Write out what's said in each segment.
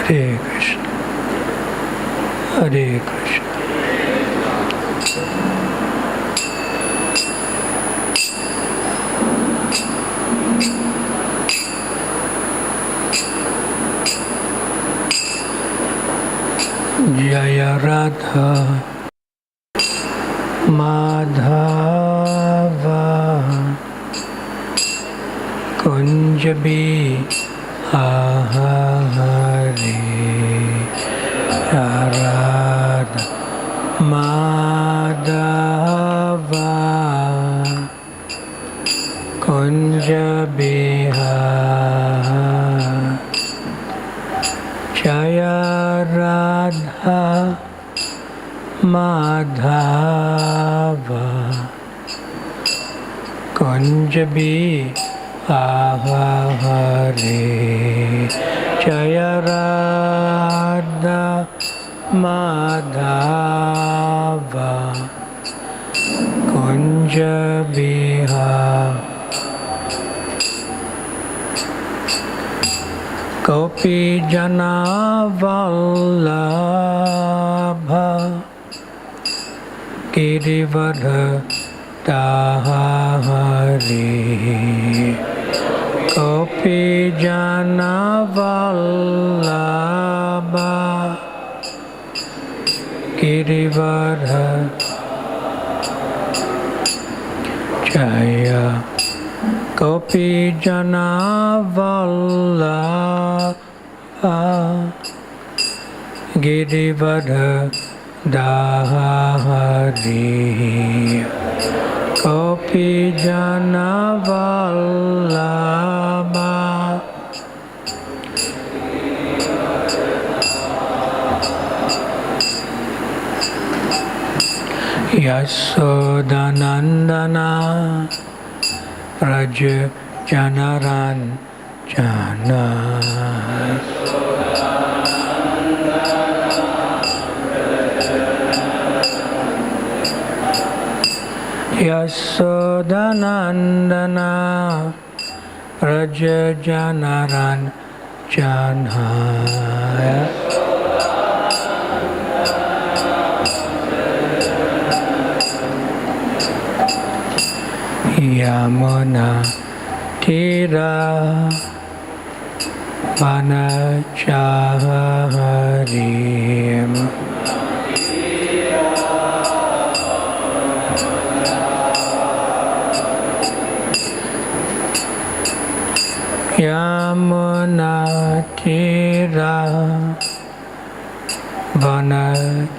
Hare Krishna, Hare Krishna. Jaya Radha Madhava Kunjabi Ahari Radha Madhava Kunjabi Jaya Radha Madhava Kunjabi Ahari Jaya Radha Madhava Kunjabi Gopi Jana Vallabha Girivardha Dhari Gopi Jana Vallabha Girivardha Jaya Gopi Jana Vallabha Girivardha Dhari Gopi Jana Vallabha Yasodanandana Raj Janaran Jana Yasodanandana Raja Janaran Jana Yamuna Tira Vanacharim Yamuna Tira Vanacharim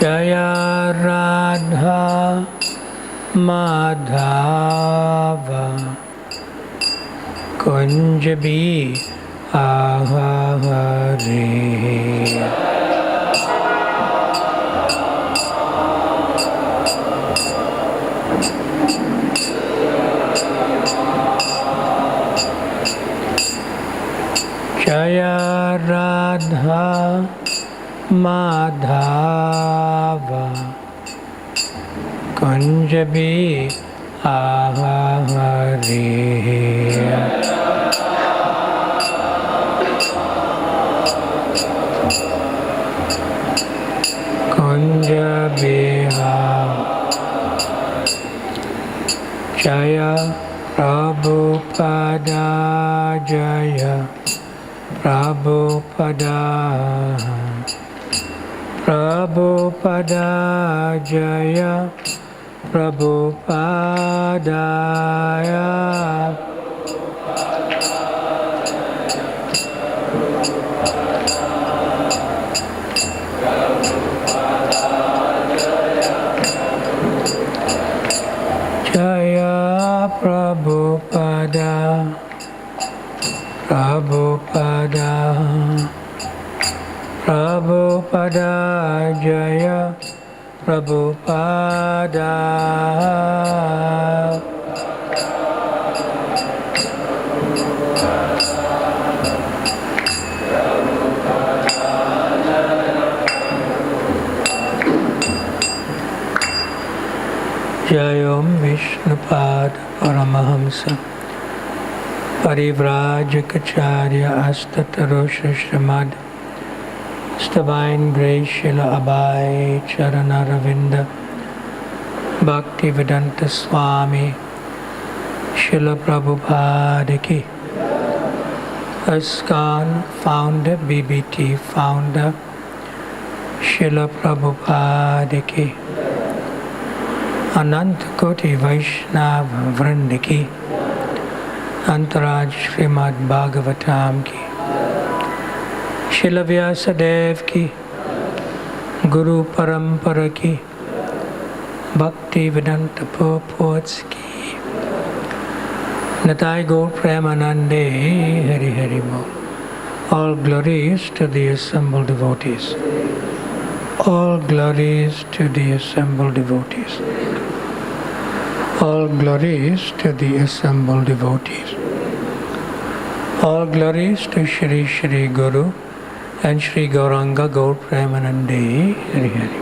Jaya Radha Madhava Kunjabi Ahari Jaya Radha Madhava Kunjabi Ahari Kunjabi Jaya Prabhupada Jaya Prabhupada Prabhupada Jaya Prabhupada Jaya Prabhupada Prabhupada Prabhupada Jaya Prabhupada. Jayom Vishnupad Paramahamsa Parivrajacharya Astatarosha Srimad Divine Grace Srila Abhay Charanaravinda Bhakti Vedanta Swami Srila Prabhupada Ki. ISKCON founder, BBT founder Srila Prabhupada Ki. Anant Koti Vaishnava Vrinda Ki. Antaraj Srimad Bhagavatam Ki. Srila Vyasadev Ki. Guru Parampara Ki. Bhakti Vedanta Purports Ki. Natai Gaur Premanande Hari Hari Mo. All glories to the assembled devotees. All glories to the assembled devotees. All glories to the assembled devotees. All glories to Shri Shri Guru and Shri Gauranga Gaur Premanande Hari Hari.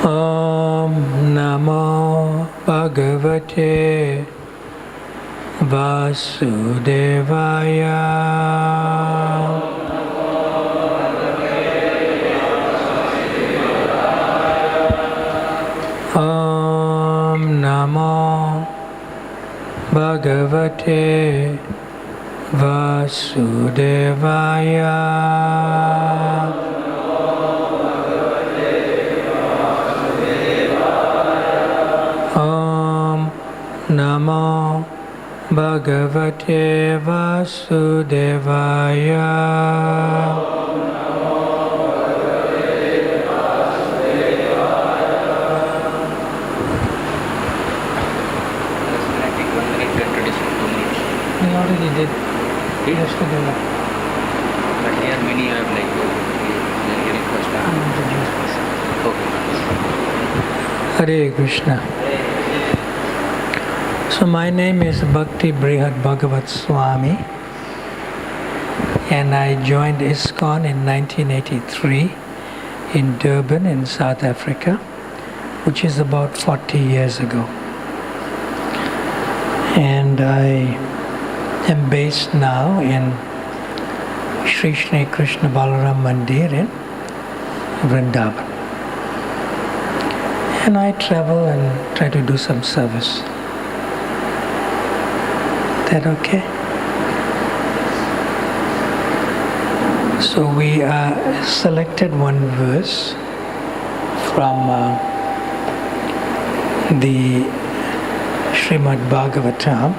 Om Namo Bhagavate Vasudevaya. Om Namo Bhagavate Vasudevaya. Namo Bhagavate Vasudevaya. We already did yesterday. But here many have like hearing first time. Okay. Hare Krishna. So my name is Bhakti Brihad Bhagavat Swami, and I joined ISKCON in 1983 in Durban in South Africa, which is about 40 years ago. And I am based now in Sri Sri Krishna Balaram Mandir in Vrindavan. And I travel and try to do some service. Is that okay? So we selected one verse from the Srimad Bhagavatam,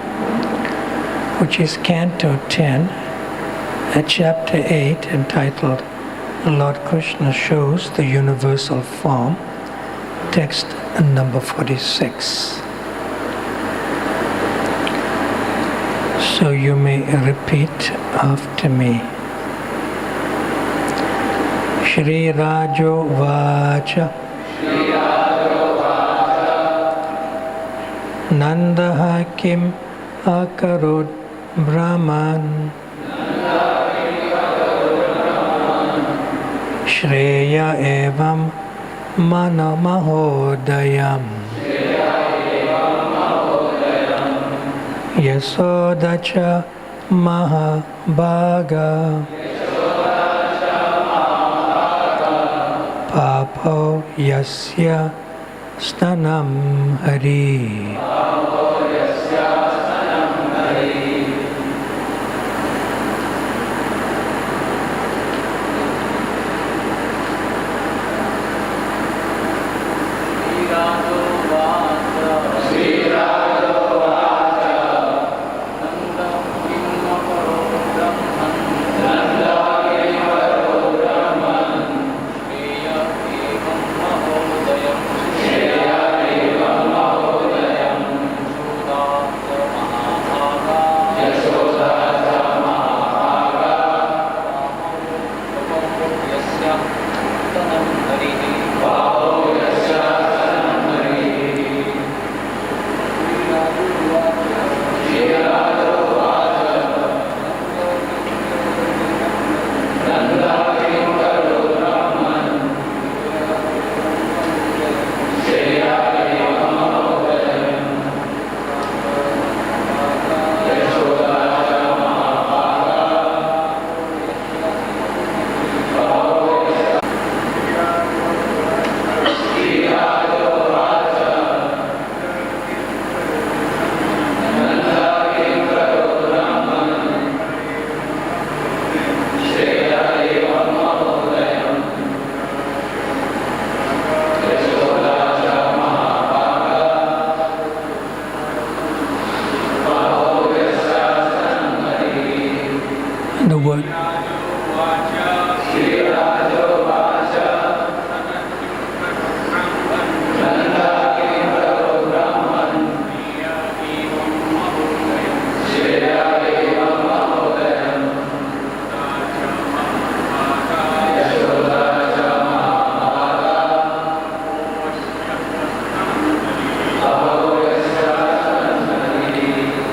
which is Canto 10, Chapter 8, entitled Lord Krishna Shows the Universal Form, text number 46. So you may repeat after me. Shri Rajo Vacha Nanda Hakim Akarod Brahman Shreya Evam Mana Mahodayam Yasodacha Mahabhaga Papo Yasya Stanam Hari.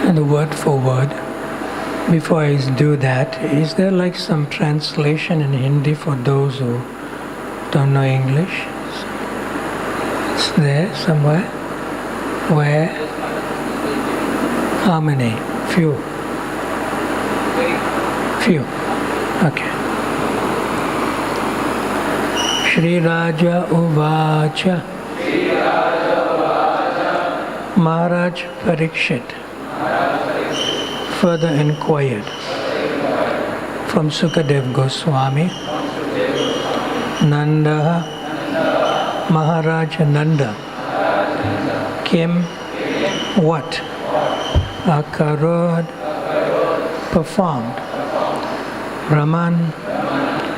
and word for word. Before I do that, is there like some translation in Hindi for those who don't know English? It's there somewhere? Where? How many? Few. Few. Okay. Shri Raja Uvacha. Maharaj Parikshit further inquired from Sukadev Goswami, Nanda, Maharaj Nanda, Kim, what? Akarod, performed. Brahman,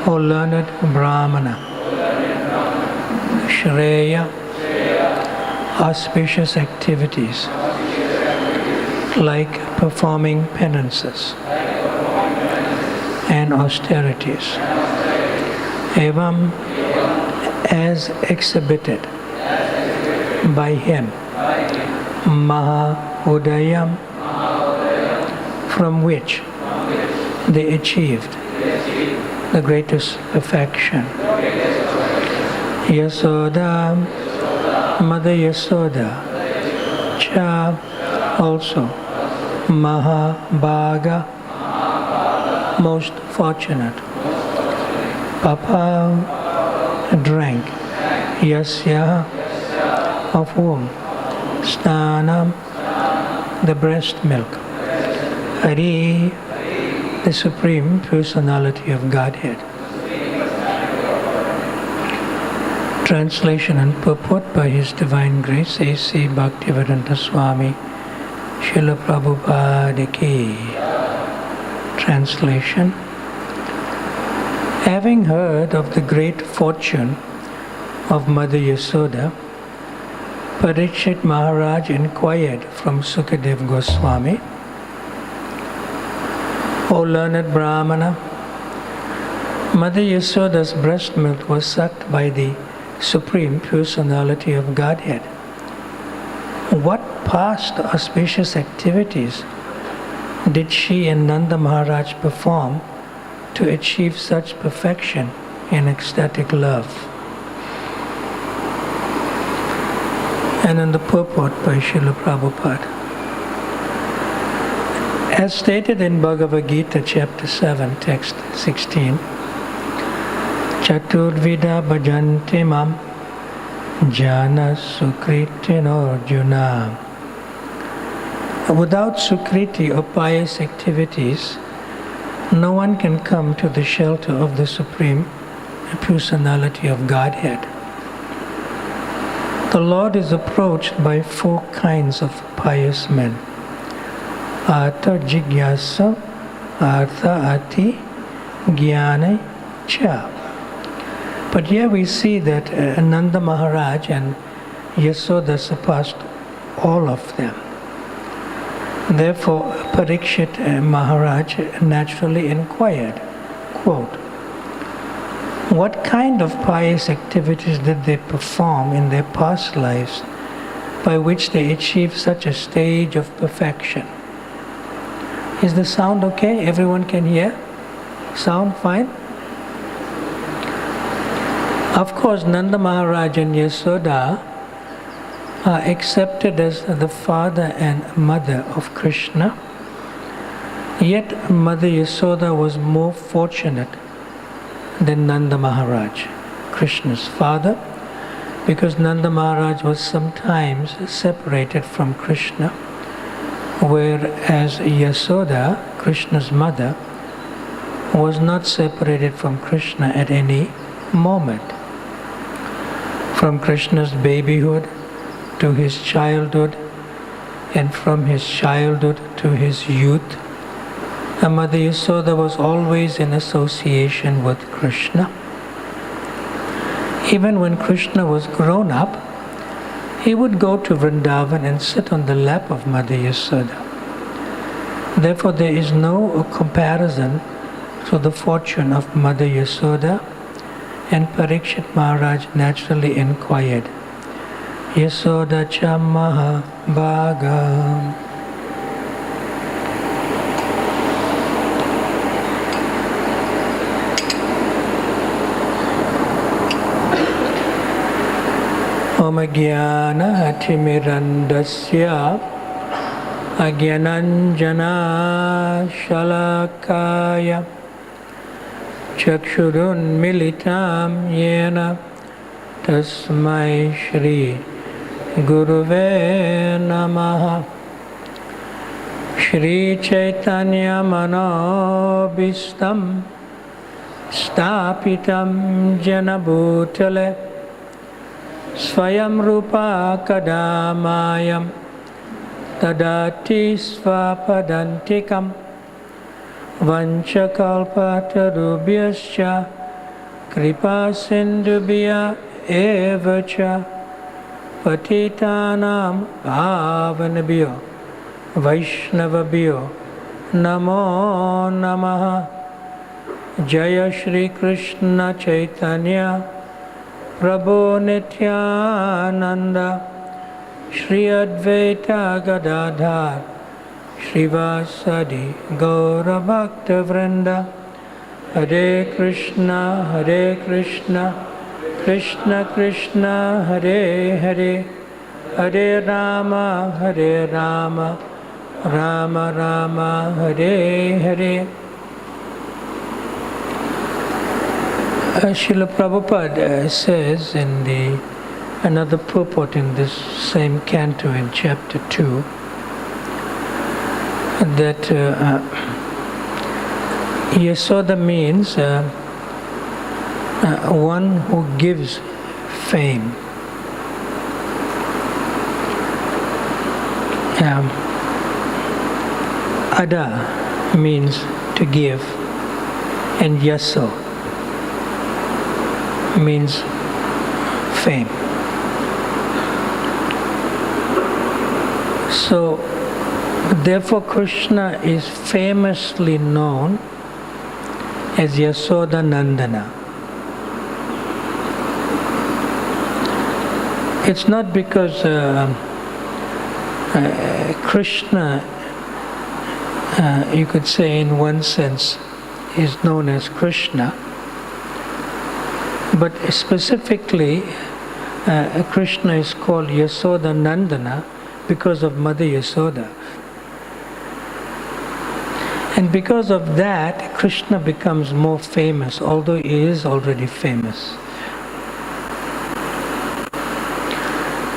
O learned Brahmana. Shreya, auspicious activities, like performing penances and austerities. Evam, as exhibited by him. Maha Udayam, from which they achieved the greatest perfection. Yasoda, Mother Yasoda, Cha, also, Mahabhaga, most fortunate. Papa drank, Yasya, of whom, Stanam, the breast milk. Hari, the Supreme Personality of Godhead. Translation and purport by His Divine Grace A.C. Bhaktivedanta Swami Srila Prabhupada Ki. Translation. Having heard of the great fortune of Mother Yasoda, Parikshit Maharaj inquired from Sukadev Goswami, O learned Brahmana, Mother Yasoda's breast milk was sucked by the Supreme Personality of Godhead. What past auspicious activities did she and Nanda Maharaj perform to achieve such perfection in ecstatic love? And in the purport by Srila Prabhupada. As stated in Bhagavad Gita, chapter 7, text 16, Chaturvida bhajanti mam jana sukritino arjuna. Without sukriti or pious activities, no one can come to the shelter of the Supreme Personality of Godhead. The Lord is approached by four kinds of pious men. Artha jigyasa, artha ati, jnana cha. But here we see that Nanda Maharaj and Yasoda surpassed all of them. Therefore, Parikshit Maharaj naturally inquired, quote, what kind of pious activities did they perform in their past lives by which they achieved such a stage of perfection? Is the sound okay? Everyone can hear? Sound fine? Of course, Nanda Maharaj and Yasoda are accepted as the father and mother of Krishna. Yet Mother Yasoda was more fortunate than Nanda Maharaj, Krishna's father, because Nanda Maharaj was sometimes separated from Krishna, whereas Yasoda, Krishna's mother, was not separated from Krishna at any moment. From Krishna's babyhood to his childhood, and from his childhood to his youth, Mother Yasoda was always in association with Krishna. Even when Krishna was grown up, he would go to Vrindavan and sit on the lap of Mother Yasoda. Therefore, there is no comparison to the fortune of Mother Yasoda, and Parikshit Maharaj naturally inquired, Yasoda cha Mahabhaga. Om Jnana Timirandasya Agyananjana Shalakaya Chakshurun Militam Yena Tasmai Shri Guruve Namaha. Shri Chaitanya Manobhistam Stapitam Jena Bhutale Swayam Rupa Kadamayam Tadati Svapadantikam Vanchakalpatarubhyascha Kripa Sindhubhya Evacha Patitanam Bhavanabhyo Vaishnavabhyo Namo Namaha. Jaya Shri Krishna Chaitanya Prabhu Nityananda Shri Advaita Gadadhar Shrivasadi Gaura Bhakta Vrinda. Hare Krishna Krishna Krishna Hare Hare Hare Rama Rama Rama Hare Hare. Srila Prabhupada says in another purport in this same canto in chapter 2 that Yasoda means one who gives fame. Ada means to give, and Yaso means fame. So, therefore Krishna is famously known as Yasoda Nandana. It's not because Krishna, you could say in one sense, is known as Krishna, but specifically Krishna is called Yasoda Nandana because of Mother Yasoda. And because of that, Krishna becomes more famous, although he is already famous.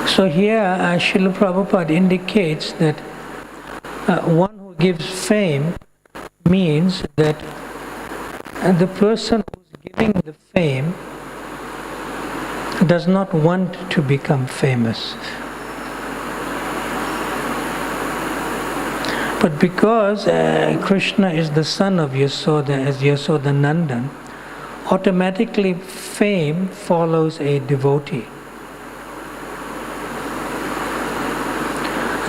So here Srila Prabhupada indicates that one who gives fame means that the person who's giving the fame does not want to become famous. But because Krishna is the son of Yasoda as Yasoda Nandan, automatically fame follows a devotee.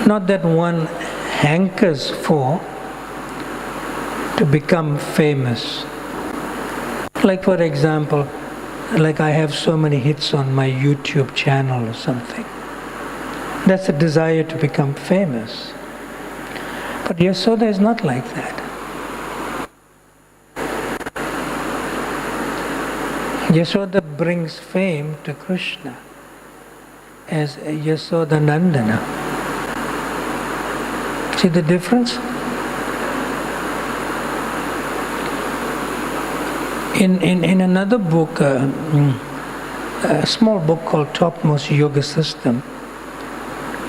Not that one hankers for to become famous. Like for example, like I have so many hits on my YouTube channel or something. That's a desire to become famous. But Yasoda is not like that. Yasoda brings fame to Krishna as Yasoda Nandana. See the difference? In another book, a small book called Topmost Yoga System,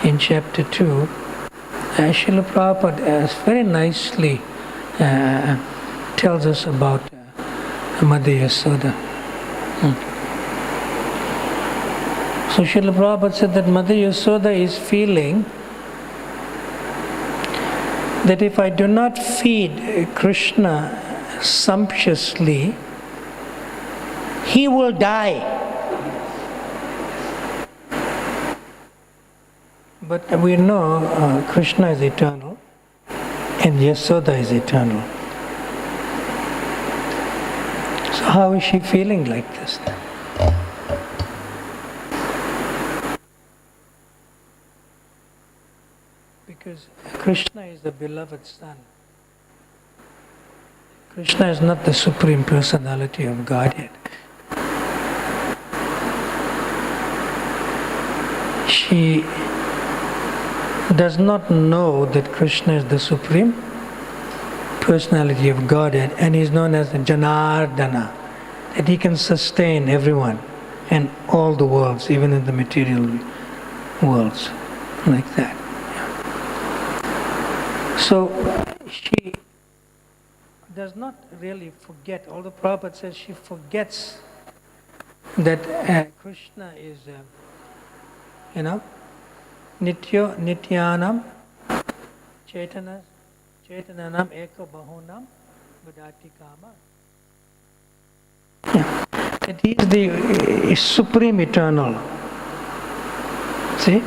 in chapter 2, Srila Prabhupada very nicely tells us about Mother Yasoda. So Srila Prabhupada said that Mother Yasoda is feeling that if I do not feed Krishna sumptuously, he will die. But we know Krishna is eternal and Yasoda is eternal. So how is she feeling like this? Because Krishna is the beloved son. Krishna is not the Supreme Personality of Godhead. she does not know that Krishna is the Supreme Personality of Godhead and is known as Janardana, that he can sustain everyone and all the worlds, even in the material worlds, like that. So she does not really forget, although Prabhupada says she forgets that Krishna is, Nityo Nityanam Chetananam Eko Bahunam Vadati Kama. That he is the supreme eternal. See?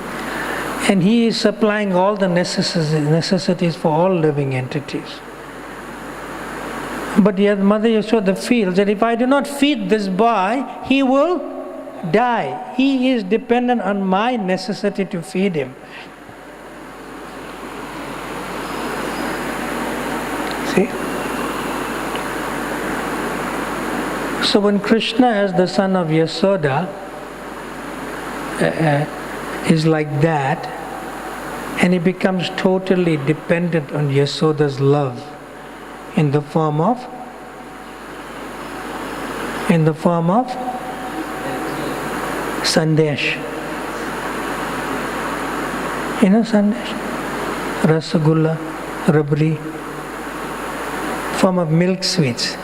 And he is supplying all the necessities for all living entities. But yet Mother Yashoda feels that if I do not feed this boy, he will die. He is dependent on my necessity to feed him. See? So when Krishna, as the son of Yashoda, is like that, and he becomes totally dependent on Yashoda's love in the form of Sandesh. You know Sandesh? Rasagulla, Rabri, form of milk sweets.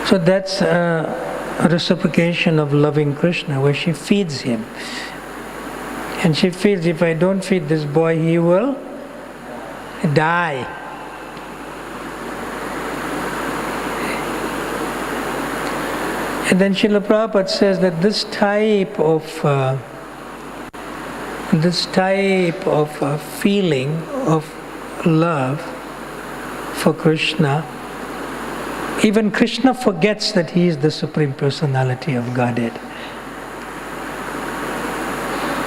So that's a reciprocation of loving Krishna, where she feeds him. And she feels, if I don't feed this boy, he will die. And then Srila Prabhupada says that this type of feeling of love for Krishna, even Krishna forgets that he is the Supreme Personality of Godhead,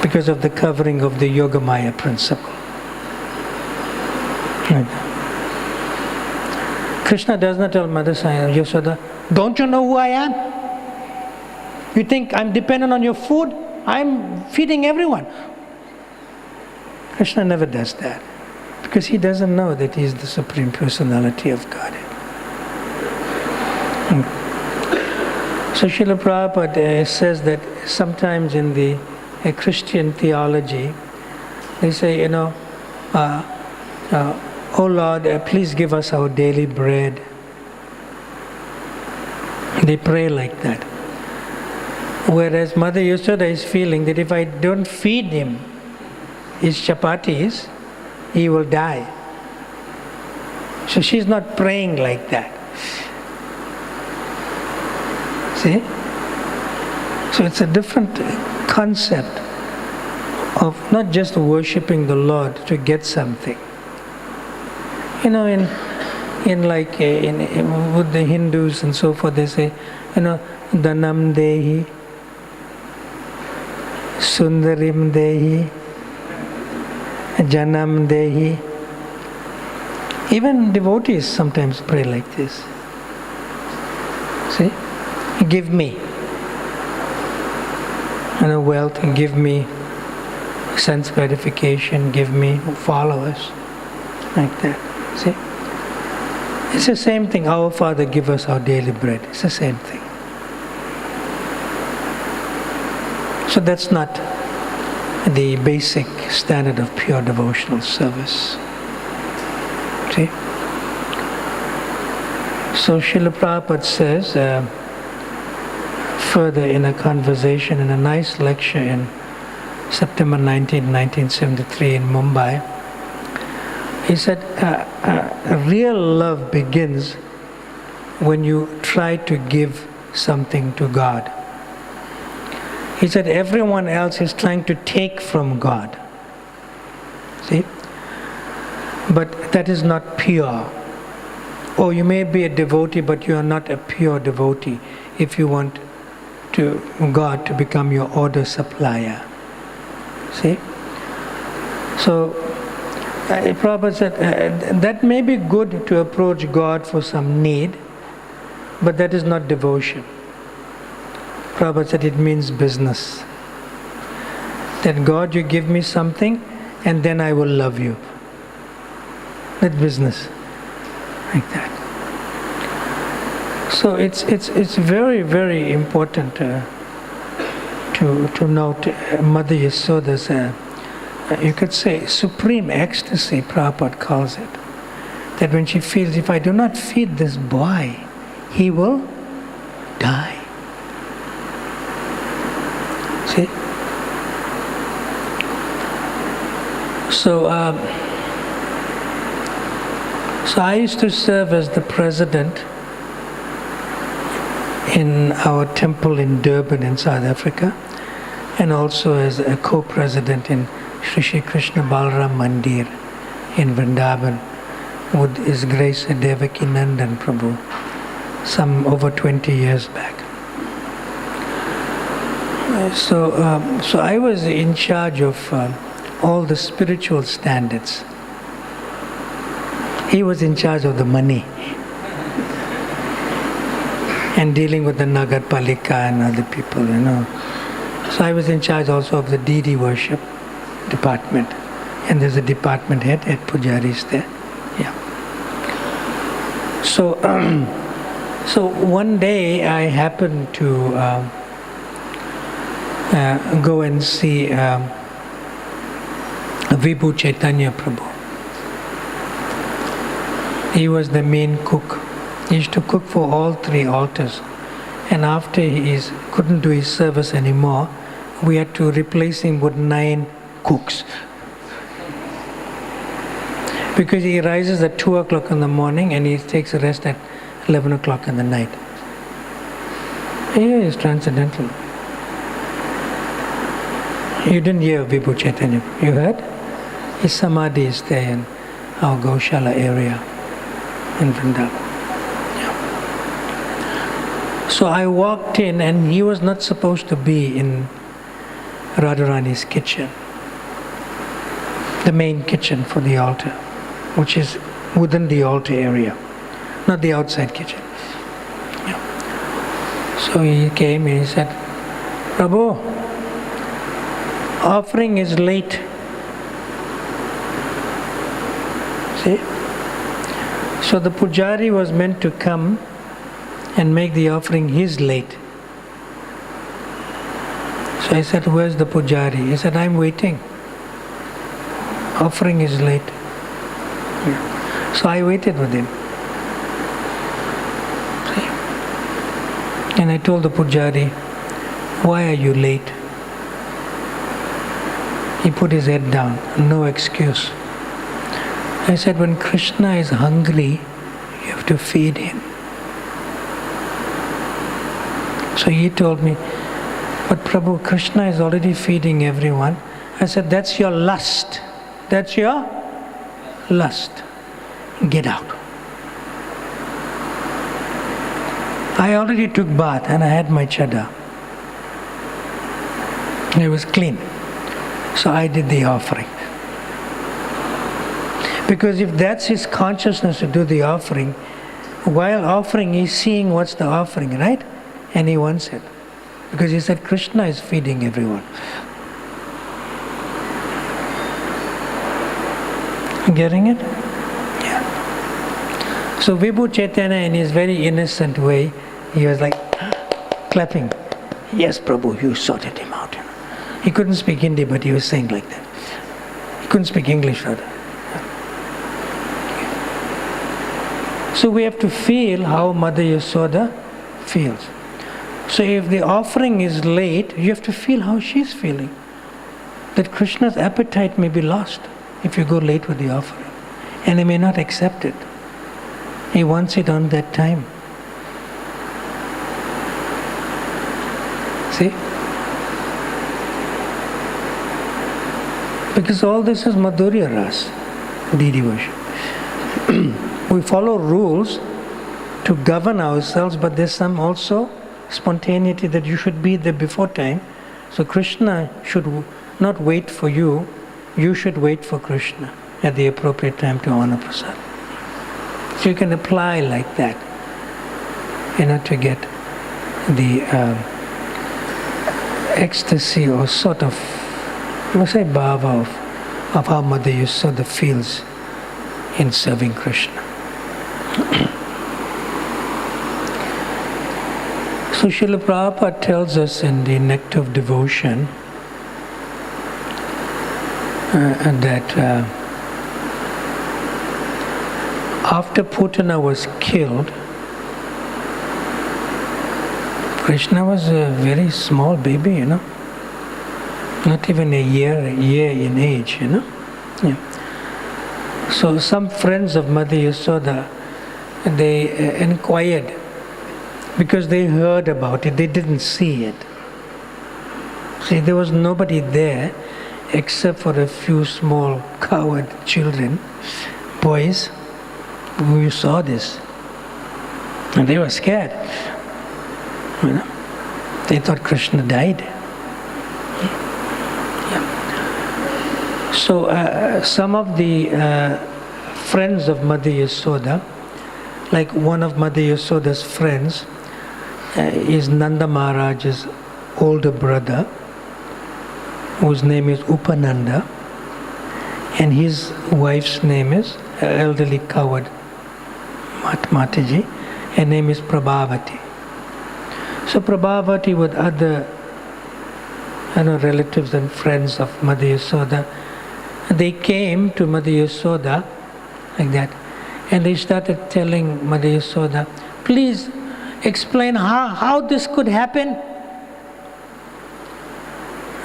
because of the covering of the Yogamaya principle. Krishna does not tell Mother Yashoda, don't you know who I am? You think I'm dependent on your food? I'm feeding everyone. Krishna never does that, because he doesn't know that he is the Supreme Personality of Godhead. So Srila Prabhupada says that sometimes in the Christian theology, they say, oh Lord, please give us our daily bread. They pray like that. Whereas Mother Yashoda is feeling that if I don't feed him his chapatis, he will die. So she's not praying like that. See? So it's a different concept of not just worshipping the Lord to get something. With the Hindus and so forth, they say, Dhanam Dehi, Sundarim Dehi, Janam Dehi. Even devotees sometimes pray like this. See? Give me wealth, and give me sense gratification, give me followers, like that. See? It's the same thing. Our Father, give us our daily bread. It's the same thing. So that's not the basic standard of pure devotional service. See? So Srila Prabhupada says, further in a conversation, in a nice lecture in September 19, 1973 in Mumbai, he said, real love begins when you try to give something to God. He said everyone else is trying to take from God. See? But that is not pure. Oh, you may be a devotee, but you are not a pure devotee if you want God to become your order supplier. See? So, Prabhupada said, that may be good to approach God for some need, but that is not devotion. Prabhupada said it means business. That God, you give me something and then I will love you. That business. Like that. So it's very, very important to note Mother Yasoda's, you could say, supreme ecstasy, Prabhupada calls it. That when she feels, if I do not feed this boy, he will die. See? So I used to serve as the president in our temple in Durban in South Africa, and also as a co-president in Shri Krishna Balaram Mandir in Vrindavan with His Grace Devaki Nandan Prabhu, some over 20 years back. So I was in charge of all the spiritual standards. He was in charge of the money and dealing with the Nagar Palika and other people, So I was in charge also of the deity worship department. And there's a department head at Pujaris there. Yeah. So one day I happened to go and see Vibhu Chaitanya Prabhu. He was the main cook. He used to cook for all 3 altars. And after he couldn't do his service anymore, we had to replace him with 9 cooks. Because he rises at 2 o'clock in the morning and he takes a rest at 11 o'clock in the night. He is transcendental. You didn't hear Vibhu Chaitanya. You heard? His samadhi is there in our Gaushala area in Vrindavan. So I walked in and he was not supposed to be in Radharani's kitchen, the main kitchen for the altar, which is within the altar area, not the outside kitchen. Yeah. So he came and he said, Prabhu, offering is late. See? So the pujari was meant to come and make the offering, he's late. So I said, where's the pujari? He said, I'm waiting. Offering is late. Yeah. So I waited with him. See? And I told the pujari, why are you late? He put his head down, no excuse. I said, when Krishna is hungry, you have to feed him. So he told me, but Prabhu, Krishna is already feeding everyone. I said, that's your lust. That's your lust. Get out. I already took bath and I had my chada. It was clean. So I did the offering. Because if that's his consciousness to do the offering, while offering he's seeing what's the offering, right? And he wants it. Because he said Krishna is feeding everyone. Getting it? Yeah. So Vibhu Chaitanya, in his very innocent way, he was like clapping. Yes, Prabhu, you sorted him out. He couldn't speak Hindi, but he was saying like that. He couldn't speak English rather. So we have to feel how Mother Yasoda feels. So if the offering is late, you have to feel how she's feeling. That Krishna's appetite may be lost if you go late with the offering. And he may not accept it. He wants it on that time. See? Because all this is Madhurya Ras, deity worship. We follow rules to govern ourselves, but there's some also spontaneity that you should be there before time. So Krishna should not wait for you, you should wait for Krishna at the appropriate time to honor prasad. So you can apply like that, to get the ecstasy or sort of must say bhava of how Mother Yasoda feels in serving Krishna. So Srila Prabhupada tells us in the Nectar of Devotion that after Putana was killed, Krishna was a very small baby, not even a year in age, Yeah. So some friends of Mother Yasoda, they inquired, because they heard about it, they didn't see it. See, there was nobody there except for a few small coward children, boys, who saw this. And they were scared. They thought Krishna died. Yeah. So some of the friends of Mother Yasoda, like one of Mother Yasoda's friends, is Nanda Maharaj's older brother, whose name is Upananda, and his wife's name is elderly coward Mataji, her name is Prabhavati. So Prabhavati with other relatives and friends of Mother Yasoda, they came to Mother Yasoda like that, and they started telling Mother Yasoda, please explain how this could happen.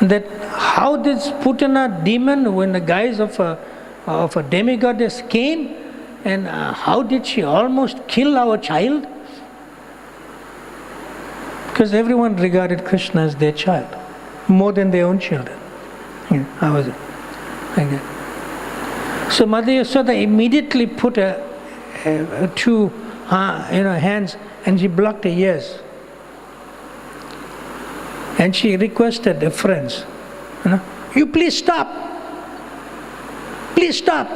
That how this Putana demon, when the guise of a demigoddess came, and how did she almost kill our child? Because everyone regarded Krishna as their child, more than their own children. How was it? Like that. So Mother Yasoda immediately put two hands, and she blocked her ears. And she requested the friends, you please stop. Please stop.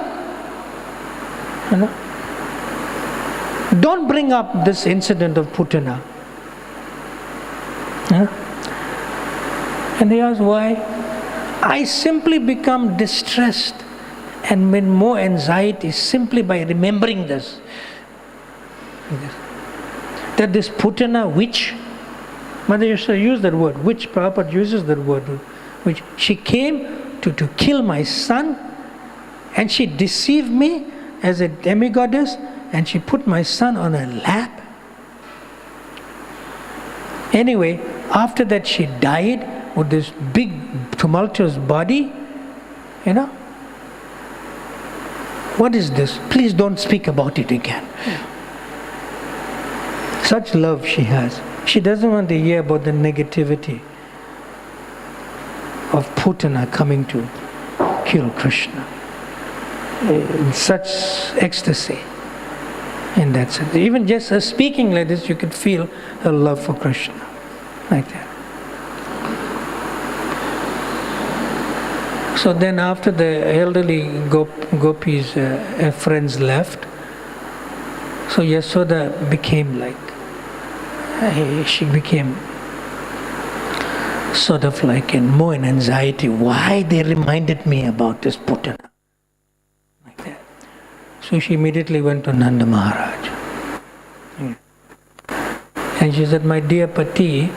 Don't bring up this incident of Putana. And they asked why. I simply become distressed and with more anxiety simply by remembering this. That this Putana witch, Mother Yasoda used that word, witch, Prabhupada uses that word, which she came to kill my son, and she deceived me as a demigoddess, and she put my son on her lap. Anyway, after that she died with this big tumultuous body, What is this? Please don't speak about it again. Such love she has. She doesn't want to hear about the negativity of Putana coming to kill Krishna. In such ecstasy. In that sense. Even just her speaking like this, you could feel her love for Krishna. Like that. So then after the elderly gopis, friends left, so Yasoda became she became sort of like more in anxiety. Why they reminded me about this Putana? Like that. So she immediately went to Nanda Maharaj. And she said, my dear Pati,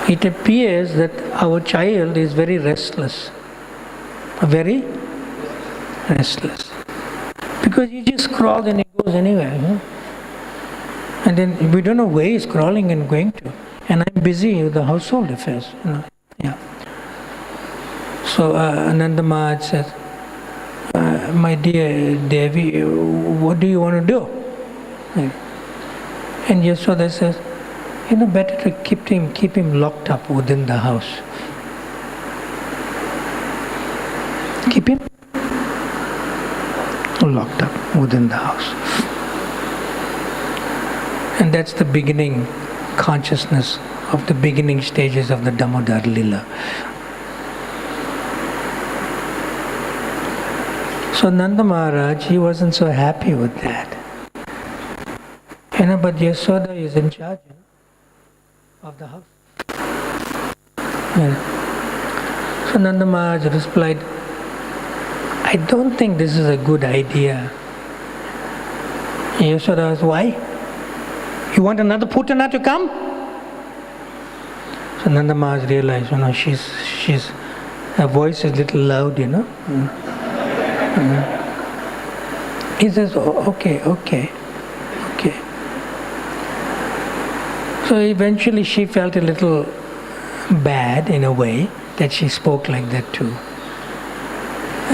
it appears that our child is very restless. Very restless. Because he just crawls and he goes anywhere. And then we don't know where he's crawling and going to. And I'm busy with the household affairs. Yeah. So Nanda Maharaj says, my dear Devi, what do you want to do? And Yasoda says, better to keep him locked up within the house. Keep him locked up within the house. And that's the beginning consciousness of the beginning stages of the Damodar Lila. So Nanda Maharaj, he wasn't so happy with that. But Yasoda is in charge of the house. So Nanda Maharaj replied, I don't think this is a good idea. Yashoda asked, why? You want another Putana to come? So Nanda Maharaj realized, her voice is a little loud, He says, okay. So eventually she felt a little bad in a way that she spoke like that to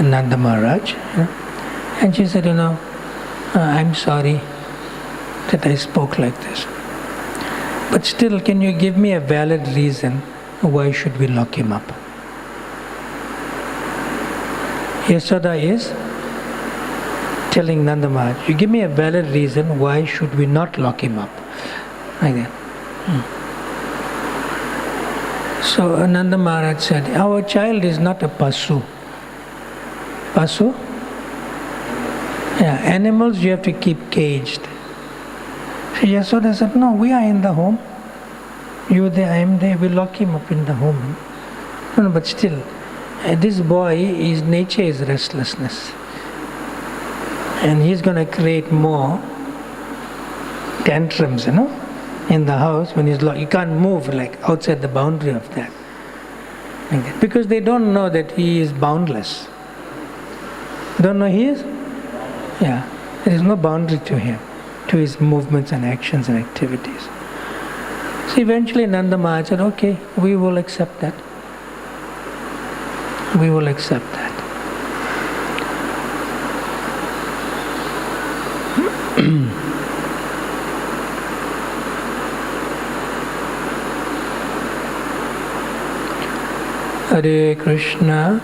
Nanda Maharaj. And she said, I'm sorry that I spoke like this. But still, can you give me a valid reason why should we lock him up? Yashoda is telling Nanda Maharaj, you give me a valid reason why should we not lock him up? Like that. So Nanda Maharaj said, our child is not a pasu. Pasu? Yeah, animals you have to keep caged. So Yashoda said, no, we are in the home. You there, I am there, we lock him up in the home. No, but still, this boy, his nature is restlessness. And he's going to create more tantrums, in the house when he's locked. He can't move like outside the boundary of that. Like that. Because they don't know that he is boundless. Don't know he is? Yeah. There is no boundary to him, to his movements and actions and activities. So eventually Nanda Maharaj said, okay, we will accept that. We will accept that. Hare Krishna,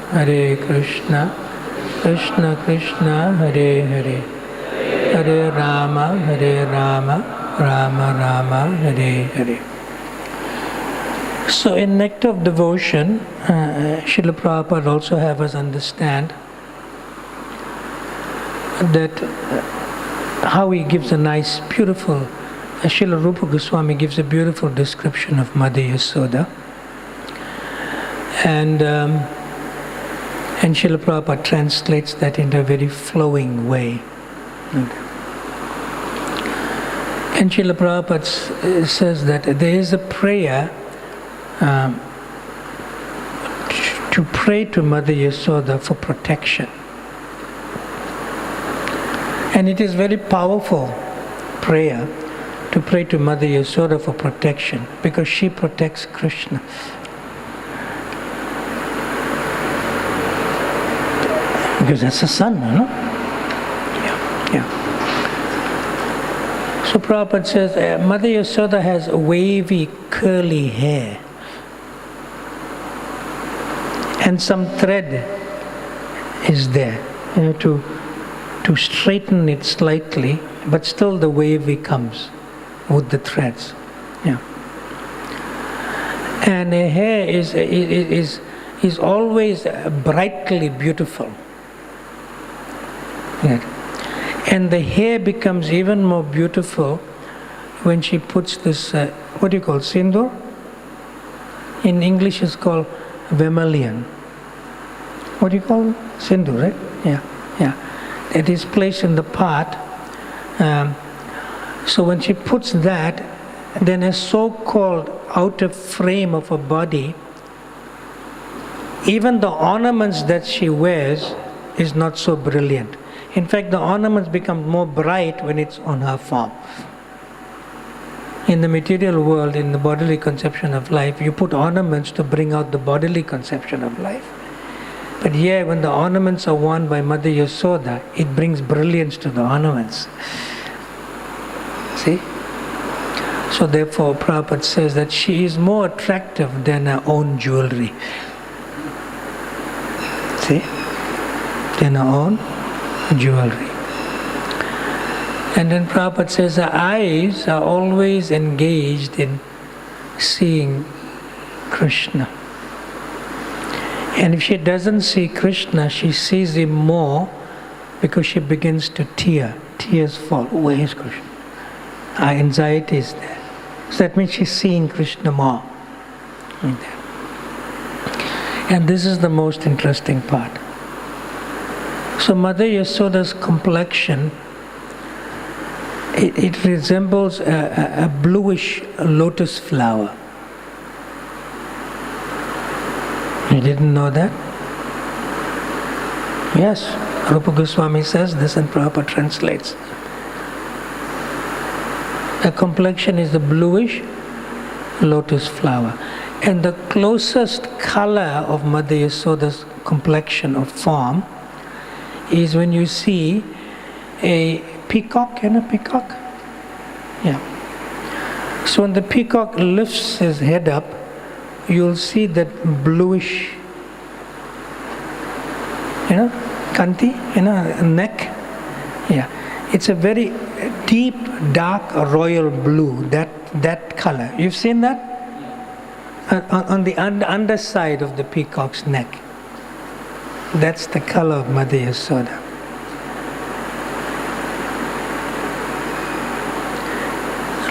Krishna Krishna, Hare Hare, Hare Rama, Rama Rama, Hare Hare. So in Nectar of Devotion, Srila Prabhupada also have us understand that how he gives a nice, beautiful, Srila Rupa Goswami gives a beautiful description of Mother Yasoda. And Srila Prabhupada translates that in a very flowing way. And Srila Prabhupada says that there is a prayer to pray to Mother Yasoda for protection. And it is very powerful prayer to pray to Mother Yasoda for protection because she protects Krishna. Because that's a son, Yeah. So Prabhupada says, Mother Yasoda has wavy, curly hair. And some thread is there, to straighten it slightly, but still the wavy comes with the threads. Yeah. And her hair is always brightly beautiful. Yeah. And the hair becomes even more beautiful when she puts this, what do you call, sindoor? In English it's called vermilion. What do you call it? Sindoor, right? Yeah. It is placed in the part. So when she puts that, then a so-called outer frame of her body, even the ornaments that she wears is not so brilliant. In fact, the ornaments become more bright when it's on her form. In the material world, in the bodily conception of life, you put ornaments to bring out the bodily conception of life. But here, when the ornaments are worn by Mother Yasoda, it brings brilliance to the ornaments. See? So therefore, Prabhupada says that she is more attractive than her own jewelry. See? Than her own jewelry. And then Prabhupada says her eyes are always engaged in seeing Krishna. And if she doesn't see Krishna, she sees him more because she begins to tear. Tears fall. Where is Krishna? Our anxiety is there. So that means she's seeing Krishna more. Like that. And this is the most interesting part. So Mother Yasoda's complexion, it resembles a bluish lotus flower. You didn't know that? Yes, Rupa Goswami says this and Prabhupada translates. The complexion is the bluish lotus flower. And the closest color of Mother Yasoda's complexion or form is when you see a peacock, peacock? Yeah. So when the peacock lifts his head up, you'll see that bluish, kanti, neck. Yeah. It's a very deep, dark royal blue, that color. You've seen that? On the underside of the peacock's neck. That's the color of Mother Yasoda.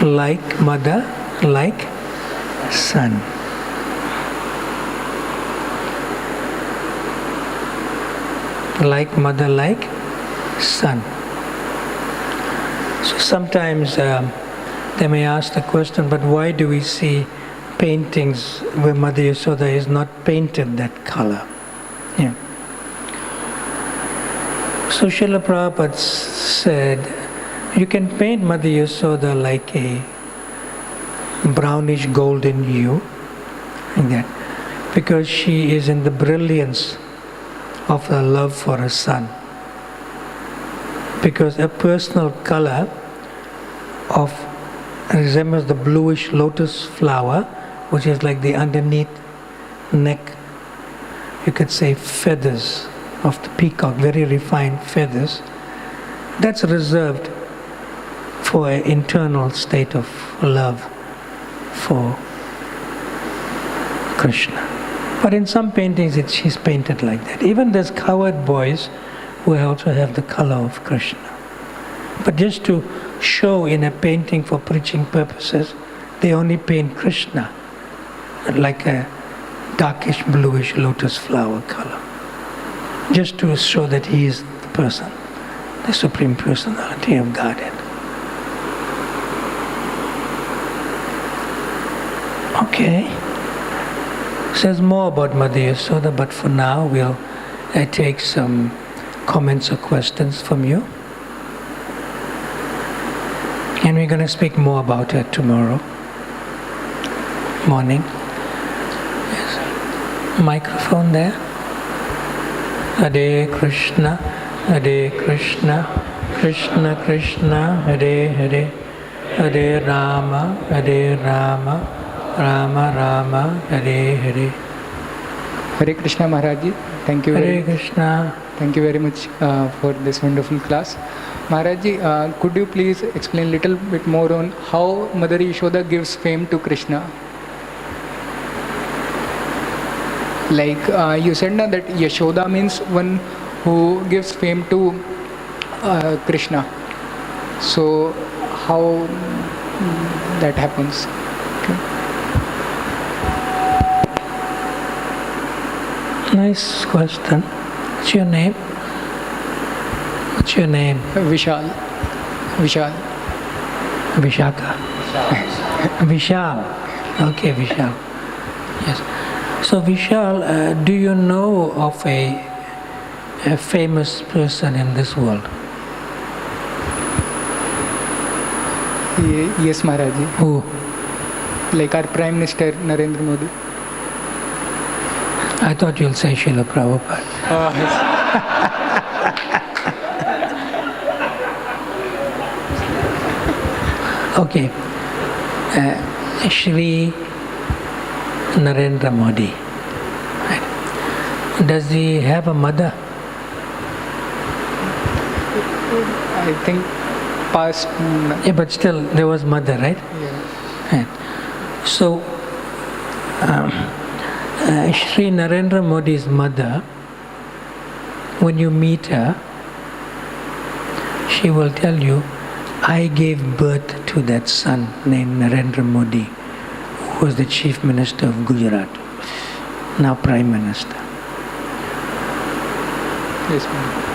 Like mother, like son. Like mother, like son. So sometimes they may ask the question, but why do we see paintings where Mother Yasoda is not painted that color? Yeah. So Srila Prabhupada said, you can paint Mother Yasoda like a brownish golden hue, like that, because she is in the brilliance of her love for her son. Because a personal color resembles the bluish lotus flower, which is like the underneath neck, you could say feathers of the peacock, very refined feathers. That's reserved for an internal state of love for Krishna. But in some paintings she's painted like that. Even there's cowherd boys who also have the color of Krishna. But just to show in a painting for preaching purposes, they only paint Krishna like a darkish bluish lotus flower color, just to show that he is the person, the Supreme Personality of Godhead. Okay. Says more about Mother Yasoda, but for now we'll take some comments or questions from you. And we're going to speak more about her tomorrow morning. Yes. Microphone there. Hare Krishna, Krishna Krishna, Hare Hare, Hare Rama, Rama Rama, Hare Hare. Hare Krishna Maharaj, thank you Hare Krishna. Thank you very much for this wonderful class. Maharaj, could you please explain a little bit more on how Mother Yashoda gives fame to Krishna? Like you said that Yashoda means one who gives fame to Krishna. So how that happens? Okay. Nice question. What's your name? What's your name? Vishal. Vishaka. Vishal. Okay, Vishal. Yes. So Vishal, do you know of a famous person in this world? Yes, Maharaj. Who? Like our Prime Minister Narendra Modi. I thought you'll say Srila Prabhupada. Okay. Shri Narendra Modi. Right. Does he have a mother? I think past. Yeah, but still there was mother, right? Yeah. Right. So, Shri Narendra Modi's mother, when you meet her, she will tell you, I gave birth to that son named Narendra Modi, who was the Chief Minister of Gujarat. now Prime Minister. Yes, Maharaj.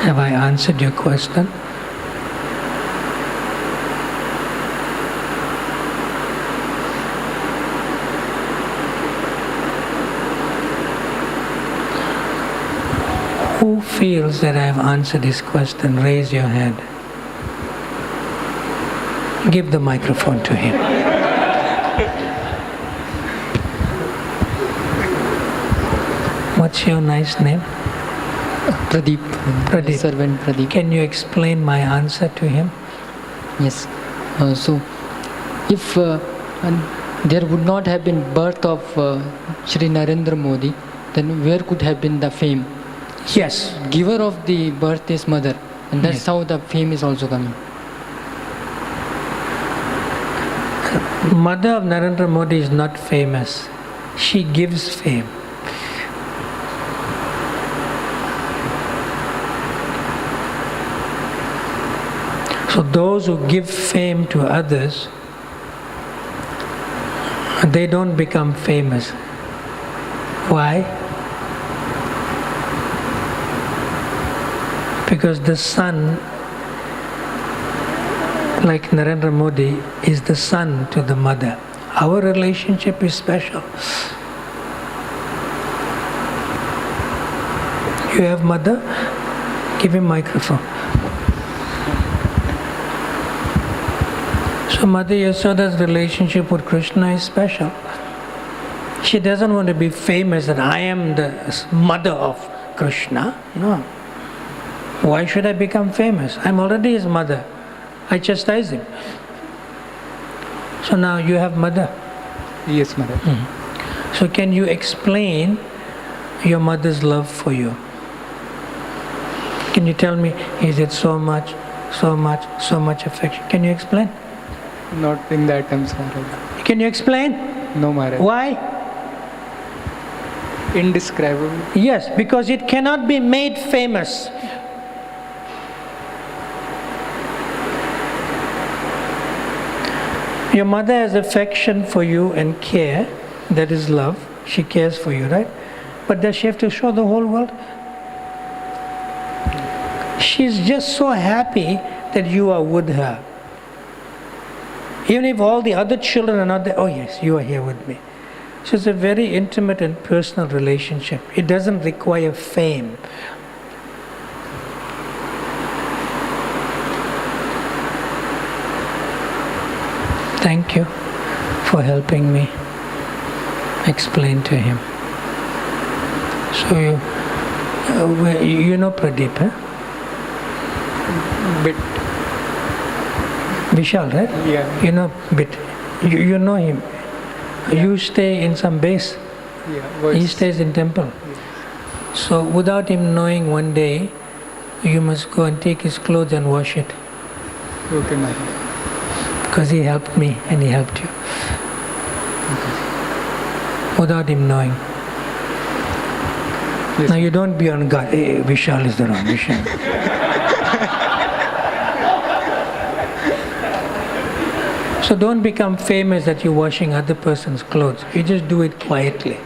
Have I answered your question? Who feels that I have answered this question? Raise your hand. Give the microphone to him. What's your nice name? Pradeep. Pradeep. Servant Pradeep. Can you explain my answer to him? Yes. So, if there would not have been birth of Shri Narendra Modi, then where could have been the fame? Yes. Giver of the birth is mother, and that's Yes. how the fame is also coming. Mother of Narendra Modi is not famous. She gives fame. So those who give fame to others, they don't become famous. Why? Because the son, like Narendra Modi, is the son to the mother. Our relationship is special. You have mother? Give him microphone. So Mother Yasoda's relationship with Krishna is special. She doesn't want to be famous that I am the mother of Krishna. No. Why should I become famous? I'm already his mother. I chastise him. So now you have mother. Yes, Maharaj. So can you explain your mother's love for you? Can you tell me, is it so much, so much, so much affection? Can you explain? Not in that terms, Maharaj. Can you explain? No, Maharaj. Why? Indescribable. Yes, because it cannot be made famous. Your mother has affection for you and care, that is love. She cares for you, right? But does she have to show the whole world? She's just so happy that you are with her. Even if all the other children are not there, oh yes, you are here with me. So it's a very intimate and personal relationship. It doesn't require fame. Thank you for helping me explain to him. So you know Pradeep, huh? Bit. Vishal, right? Yeah. You know bit. You know him. You stay in some base. Yeah. He stays in temple. So without him knowing, one day you must go and take his clothes and wash it. Okay, Maharaj. Because he helped me and he helped you. Without him knowing. Yes. Now you don't be on guard. Hey, Vishal is the wrong Vishal. So don't become famous that you're washing other person's clothes. You just do it quietly.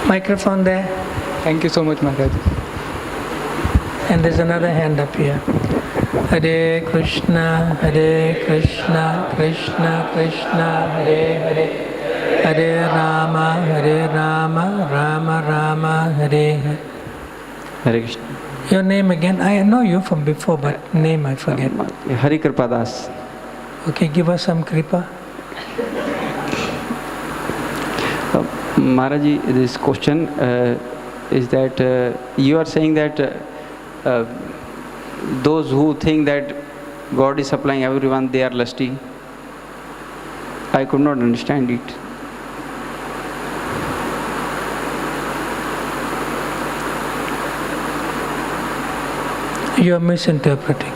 Microphone there. Thank you so much, Maharaj. And there's another hand up here. Hare Krishna, Krishna Krishna, Hare Hare. Hare Rama, Rama Rama, Hare Hare. Hare Krishna. Your name again? I know you from before, but name I forget. Hari Kripadas. Okay, give us some kripa. Maharaji, this question is that you are saying that those who think that God is supplying everyone, they are lusty. I could not understand it. You are misinterpreting.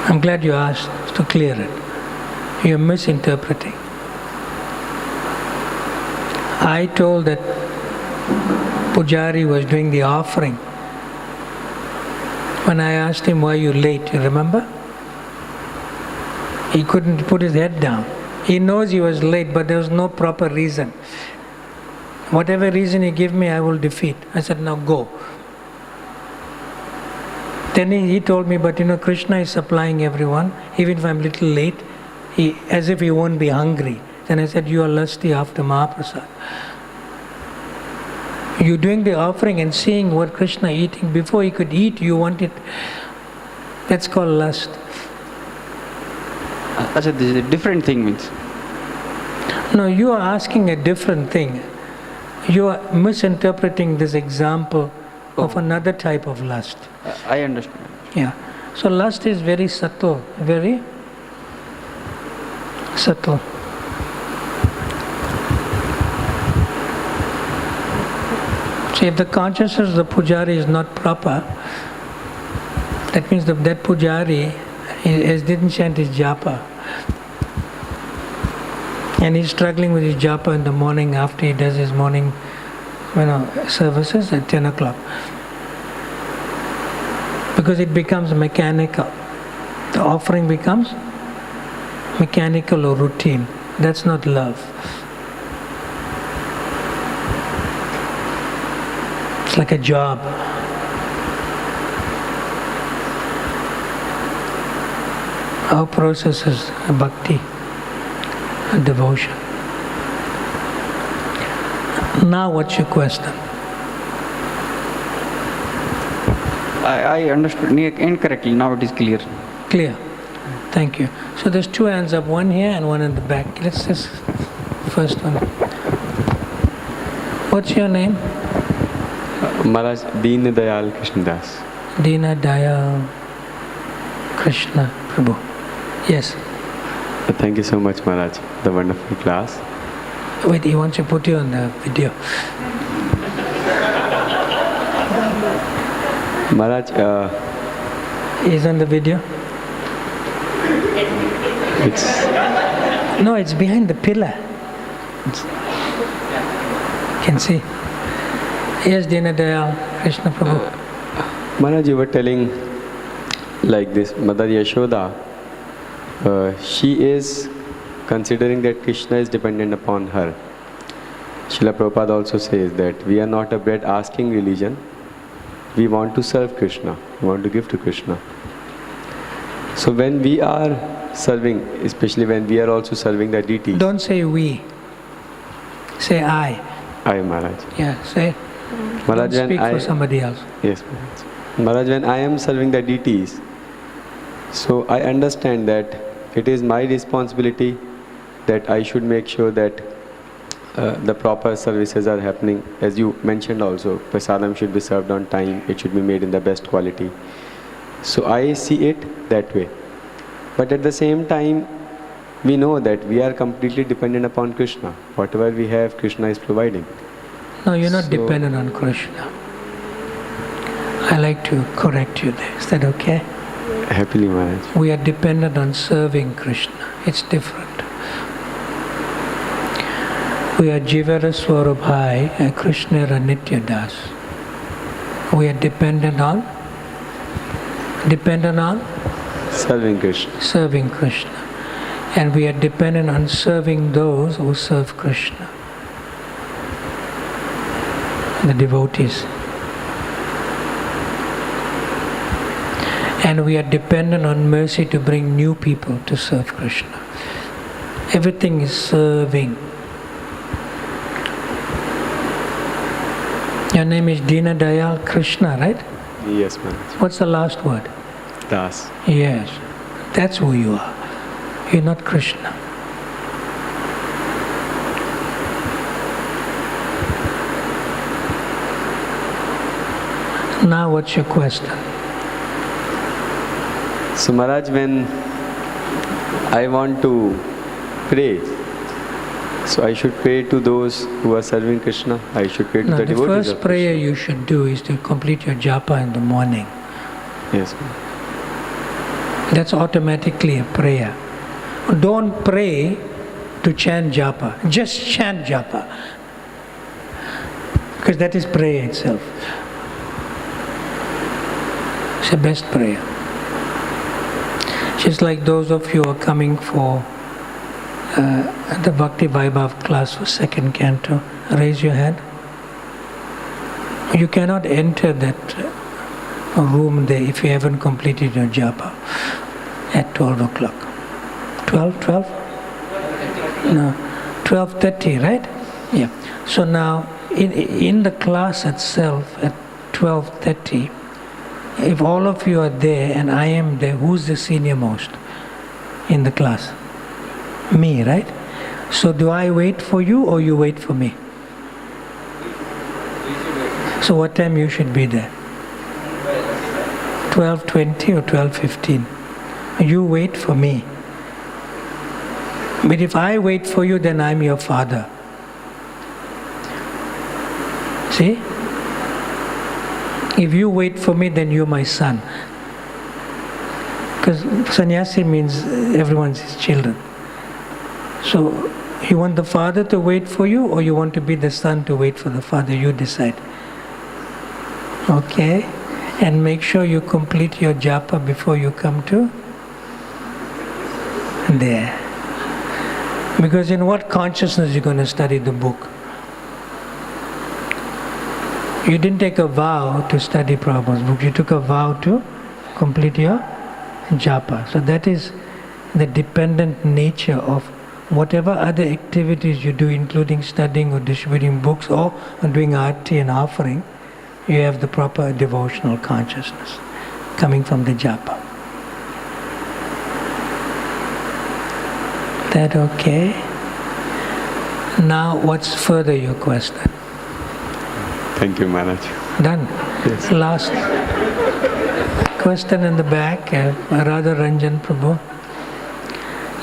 I'm glad you asked to clear it. You are misinterpreting. I told that Pujari was doing the offering. When I asked him, why you late, you remember? He couldn't put his head down. He knows he was late, but there was no proper reason. Whatever reason he gave me, I will defeat. I said, now go. Then he told me, but Krishna is supplying everyone, even if I'm a little late, as if he won't be hungry. Then I said, you are lusty after Mahaprasad. You're doing the offering and seeing what Krishna eating. Before he could eat, you want it. That's called lust. This is a different thing means. No, you are asking a different thing. You are misinterpreting this example of another type of lust. I understand. Yeah. So lust is very subtle, very subtle. See, if the consciousness of the pujari is not proper, that means that pujari didn't chant his japa. And he's struggling with his japa in the morning after he does his morning services at 10 o'clock. Because it becomes mechanical. The offering becomes mechanical or routine. That's not love. It's like a job. Our process is bhakti, devotion. Now what's your question? I understood incorrectly. Now it is clear. Clear. Thank you. So there's two hands up, one here and one in the back. Let's just first one. What's your name? Maharaj, Deen Dayal Krishnadas. Dina Dayal Krishna Prabhu. Yes. Thank you so much, Maharaj. The wonderful class. Wait, he wants to put you on the video. Maharaj, He's on the video? No, it's behind the pillar. Can see. Yes, Dina Dayal Krishna Prabhu. Maharaj, you were telling like this, Mother Yashoda, she is considering that Krishna is dependent upon her. Srila Prabhupada also says that we are not a bread asking religion. We want to serve Krishna. We want to give to Krishna. So when we are serving, especially when we are also serving the deity. Don't say we. Say I. I, Maharaj. Yeah, say. Maharaj, Don't speak for somebody else. Yes, Maharaj. Maharaj, when I am serving the deities, so I understand that it is my responsibility that I should make sure that the proper services are happening. As you mentioned also, prasadam should be served on time, it should be made in the best quality. So I see it that way. But at the same time, we know that we are completely dependent upon Krishna. Whatever we have, Krishna is providing. No, you're not dependent on Krishna. I like to correct you there. Is that okay? Happily, Maharaj. We are dependent on serving Krishna. It's different. We are Jivara Swarabhai and Krishna Nitya Das. We are dependent on Serving Krishna. Serving Krishna. And we are dependent on serving those who serve Krishna. The devotees. And we are dependent on mercy to bring new people to serve Krishna. Everything is serving. Your name is Dina Dayal Krishna, right? Yes, Maharaj. What's the last word? Das. Yes. That's who you are. You're not Krishna. Now what's your question? So Maharaj, when I want to pray, so I should pray to those who are serving Krishna. I should pray to No, the the devotees first of prayer Krishna. you should do is to complete your japa in the morning. Yes. That's automatically a prayer. Don't pray to chant japa. Just chant japa. Because that is prayer itself. It's the best prayer. Just like those of you who are coming for the Bhakti Vaibhav class for second canto, raise your hand. You cannot enter that room there if you haven't completed your japa at 12 o'clock. 12? No, 12:30, right? Yeah. So now, in the class itself at 12:30, if all of you are there and I am there, who's the senior most in the class? Me, right? So do I wait for you or you wait for me? So what time you should be there? 12:20 or 12:15? You wait for me. But if I wait for you, then I'm your father. See? If you wait for me, then you're my son. Because sannyasi means everyone's his children. So, you want the father to wait for you, or you want to be the son to wait for the father? You decide. Okay? And make sure you complete your japa before you come to there. Because in what consciousness you're going to study the book? You didn't take a vow to study Prabhupada's book. You took a vow to complete your japa. So that is the dependent nature of whatever other activities you do, including studying or distributing books or doing arti and offering. You have the proper devotional consciousness coming from the japa. That okay? Now what's further your question? Thank you, Maharaj. Done? Yes. Last question in the back, Radha Ranjan Prabhu.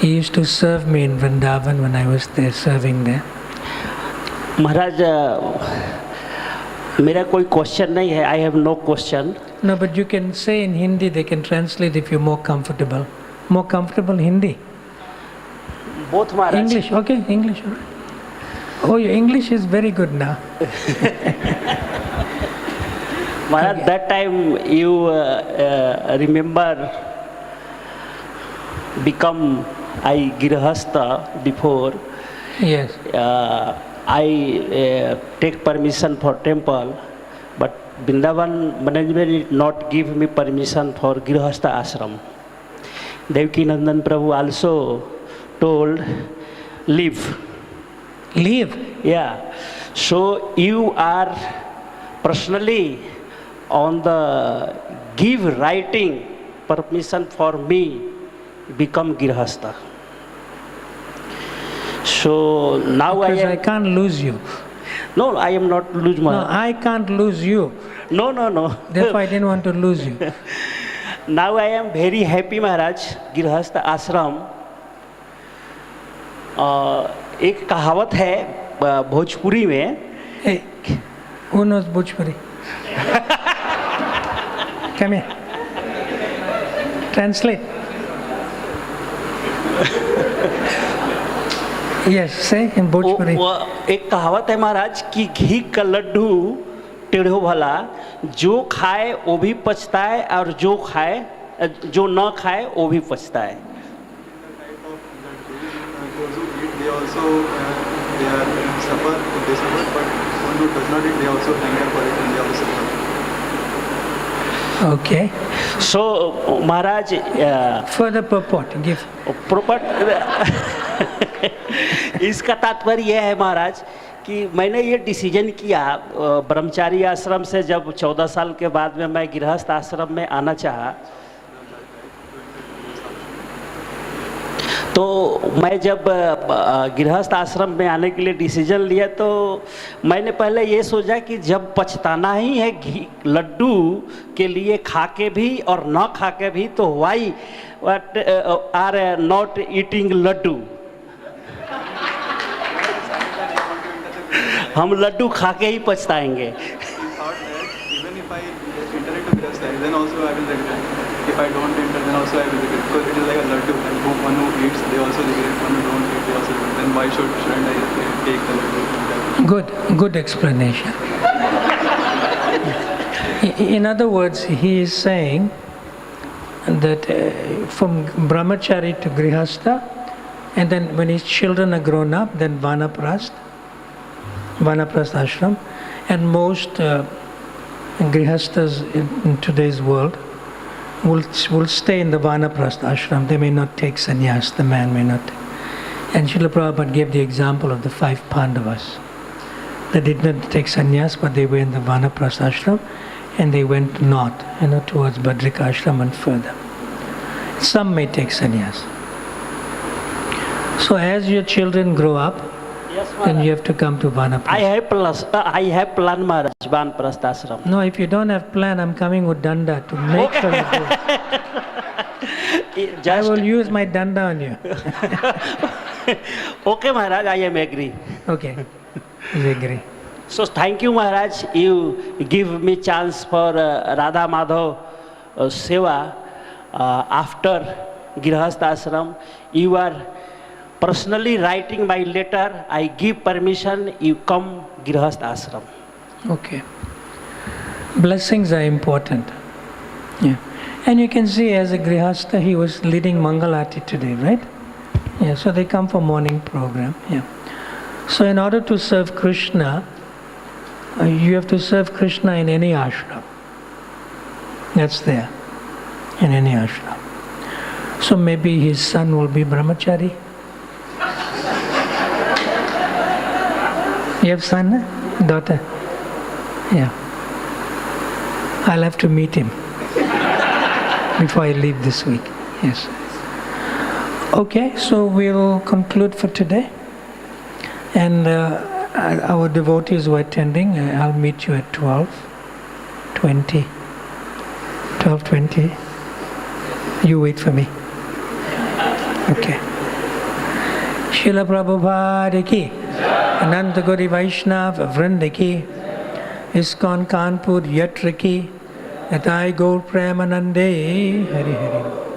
He used to serve me in Vrindavan when I was there, serving there. महाराज मेरा कोई question नहीं है. I have no question. No, but you can say in Hindi, they can translate if you're more comfortable. More comfortable Hindi? Both Maharaj. English, okay, English. All right. Oh, your English is very good now. Maharaj, that time you remember become I girhastha before. Yes. I take permission for temple, but Vrindavan management did not give me permission for girhastha ashram. Devaki Nandan Prabhu also told leave. Leave? Yeah. So you are personally on the give writing permission for me become girhastha. So now Because I I can't lose you. No, I am not lose No, my. I can't lose you. No. Therefore, I didn't want to lose you. Now I am very happy, Maharaj. Girhastha ashram. एक कहावत है भोजपुरी में. Hey, who knows Bhojpuri? Come here. Translate. Yes, say in Bhojpuri. एक कहावत है महाराज कि घी का लड्डू टेढ़ो भला, जो खाए वो भी पछता है और जो न खाए वो भी पछता है. Those who eat, they also they suffer, but one who does not eat, they also hunger for it and they also suffer. Okay. So Maharaj, Further purport, give. इसका तात्पर्य यह है महाराज कि मैंने ये डिसीजन किया ब्रह्मचारी आश्रम से जब 14 साल के बाद में मैं गृहस्थ आश्रम में आना चाहा, तो मैं जब गृहस्थ आश्रम में आने के लिए डिसीजन लिया तो मैंने पहले ये सोचा कि जब पछताना ही है घी लड्डू के लिए खा के भी और न खा के भी, तो why are not eating laddu. हम लड्डू खा के ही पछताएंगे. Even if I enter into Grihastha, then also I will regret. If I don't enter, then also I will regret. Because it is like a laddu, and one who eats, they also regret. One who don't eat, they also regret. Then why shouldn't I take the laddu? Good explanation. In other words, he is saying that from brahmachari to grihastha, and then when his children are grown up, then vanaprastha ashram, and most grihasthas in today's world will stay in the vanaprastha ashram. They may not take sannyas, the man may not. And Srila Prabhupada gave the example of the 5 Pandavas. They did not take sannyas, but they were in the vanaprastha ashram, and they went north, towards Badrika ashram and further. Some may take sannyas. So as your children grow up, then you have to come to vanaprastha. I have plan Maharaj, vanaprastha ashram. No, if you don't have plan, I'm coming with danda to make sure you do. I will use my danda on you. Okay, Maharaj, I am agree. Okay, you agree. So thank you, Maharaj. You give me chance for Radha Madhav Seva after Girhastha Ashram. You are personally writing my letter. I give permission. You come Girhastha Ashram. Okay. Blessings are important. Yeah. And you can see as a Grihastha, he was leading Mangalati today, right? Yeah, so they come for morning program. Yeah. So in order to serve Krishna, you have to serve Krishna in any ashram. That's there, in any ashram. So maybe his son will be brahmachari. You have son, daughter? Yeah. I'll have to meet him before I leave this week. Yes. Okay, so we'll conclude for today. And our devotees who are attending, I'll meet you at 12:20. 12:20. You wait for me. Okay. Srila Prabhupada ki, Ananta Gauri Vaishnava Vrinda ki, ISKCON Kanpur Yatra ki, Natai Gaur Premanande, Hari Hari.